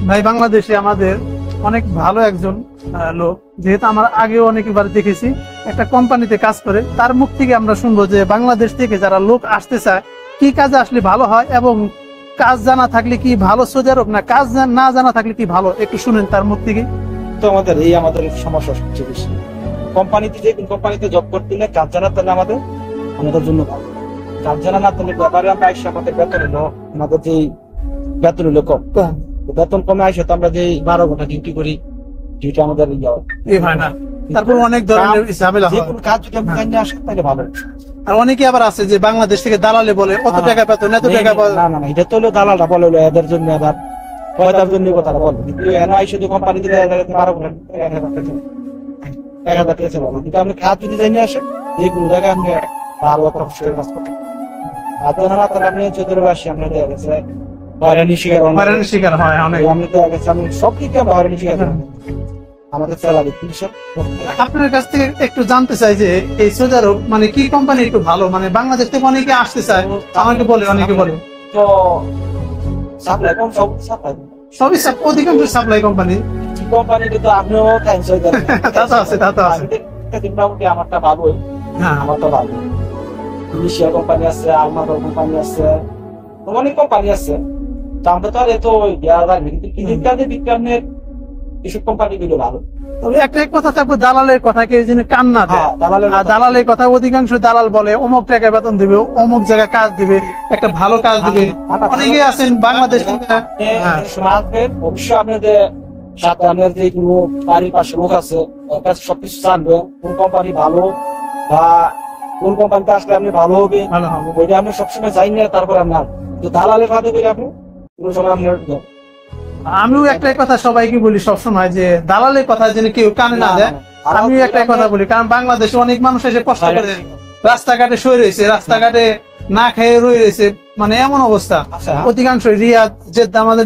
ভাই বাংলাদেশে আমাদের অনেক ভালো একজন লোক, যেহেতু আমরা আগেও অনেকবার দেখেছি একটা কোম্পানিতে কাজ করে, তার মুখ থেকে আমরা শুনবো যে বাংলাদেশ থেকে যারা লোক আসতে চায় কি কাজে আসলে ভালো হয় এবং কাজ জানা থাকলে কি ভালো সৌদি আরব, না কাজ না জানা থাকলে কি ভালো, একটু শুনেন তার মুখ থেকে। তো আমাদের সমস্যা সবচেয়ে বেশি কোম্পানিতে, যে কোম্পানিতে জব করতে গেলে কাজ জানা তাহলে আমাদের জন্য ভালো। কাজ জানা না তাহলে ব্যাপারে আমরা আইসা আমাদের বেতন হলো, আমাদের যে বেতন হলো কম, বেতন কমে আইসা তো আমরা যে 12 ঘন্টা ডিউটি করি, ডিউটি আমাদের হয় না, তারপর অনেক ধরনের ঝামেলা হয়। কাজ যদি আমি জানি আসে তাহলে ভালো। আর অনেকে আবার আছে যে বাংলাদেশ থেকে দালালে বলে কত টাকা বেতন, এত টাকা। না, এটা তো হলো দালালরা বলে, এদের জন্য আবার পয়তার জন্য কথাটা বলে, কিন্তু এরা আইসা যে কোম্পানি দিলে 12 ঘন্টা 1000 টাকা চলে। কিন্তু আপনি কাজ যদি জানি আসে, যে কোনো জায়গায় আপনি ভালো প্রফেশনাল কাজ করতে আর তো না, তাহলে আপনি চতুর্বাসী আমরা দেখা গেছে হয়রানি শিকার হয় অনেক। আমি দেখা গেছে আমি সব দিকে আমরা হয়রানি শিকার আমাদের স্যালারি। আপনার কাছ থেকে একটু জানতে চাই যে এই সৌদি আরব মানে কি কোম্পানি একটু ভালো, মানে বাংলাদেশ থেকে অনেকে আসতে চায়, আমাকে বলে অনেকে বলে তো সাপ্লাই কম, সবই অধিকাংশ সাপ্লাই কোম্পানি। কোম্পানিতে তো আপনিও তা তো আছে। মোটামুটি আমারটা ভালোই, আমারটা ভালো। ইনিশিয়াল কোম্পানি আছে, আলমার কোম্পানি আছে, অনেক কোম্পানি আছে। তো আমরা তো আর এত কিন্তু বিজ্ঞানের এসব কোম্পানি গুলো ভালো। তবে একটা কথা থাকবে, দালালের কথা কেউ যেন কান না দেয়। দালালের কথা অধিকাংশ দালাল বলে অমুক টাকা বেতন দিবে, অমুক জায়গায় কাজ দিবে, একটা ভালো কাজ দিবে। অনেকে আছেন বাংলাদেশ অবশ্যই আপনাদের সাথে আপনার যে কোনো বাড়ির পাশে লোক আছে, ওর কাছে সবকিছু জানবে কোন কোম্পানি ভালো বা কোন কোম্পানিতে আসলে আপনি ভালো হবে, ওইটা আপনি সবসময় চাই না। তারপর আপনার দালালের ভাবে করে আপনি কোনো সময় আপনার। আমিও একটাই কথা সবাইকে বলি সবসময়, যে দালালের কথা যেন কেউ কানে না দেয়। আমিও একটাই কথা বলি, কারণ বাংলাদেশে অনেক মানুষ এসে কষ্ট করে রাস্তাঘাটে শুয়ে রয়েছে, রাস্তাঘাটে না খেয়ে রয়েছে, মানে এমন অবস্থা। অধিকাংশ রিয়াদ জেদ্দা আমাদের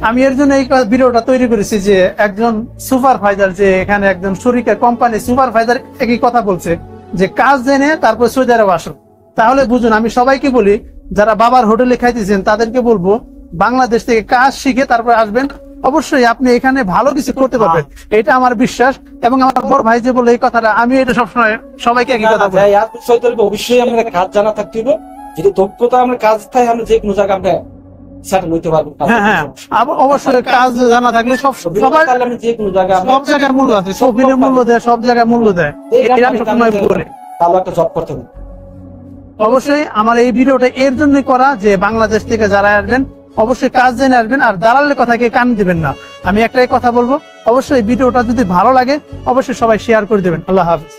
আমি এর জন্য এই ভিডিওটা তৈরি করেছি যে একজন সুপারভাইজার, যে এখানে একজন শরিকা কোম্পানি সুপারভাইজার একই কথা বলছে যে কাজ জেনে তারপর সৌদি আরব আসো, তাহলে বুঝুন। আমি সবাইকে বলি যারা বাবার হোটেলে খাইতেছেন তাদেরকে বলবো বাংলাদেশ থেকে কাজ শিখে তারপর আসবেন, অবশ্যই আপনি এখানে ভালো কিছু করতে পারবেন, এটা আমার বিশ্বাস। এবং আমার বড় ভাই যে বলে এই কথাটা, আমি এটা সবসময় সবাইকে একই কথা বলি। অবশ্যই আমাদের কাজ জানা থাকতে হবে, যদি দক্ষতা আমরা কাজ থাকে আমরা যে কোনো জায়গায় আমরা সেটেল হইতে পারবো। হ্যাঁ, অবশ্যই কাজ জানা থাকলে সব জায়গায় মূল্য আছে, সব মূল্য দেয়, সব জায়গায় মূল্য দেয়। এটা আমি সবসময় বলি। ভালো একটা জব করতে হবে। অবশ্যই আমার এই ভিডিওটা এর জন্যই করা যে বাংলাদেশ থেকে যারা আসবেন অবশ্যই কাজ জেনে আসবেন, আর দালালের কথাকে কান দিবেন না। আমি একটাই কথা বলবো, অবশ্যই ভিডিওটা যদি ভালো লাগে অবশ্যই সবাই শেয়ার করে দেবেন। আল্লাহ হাফেজ।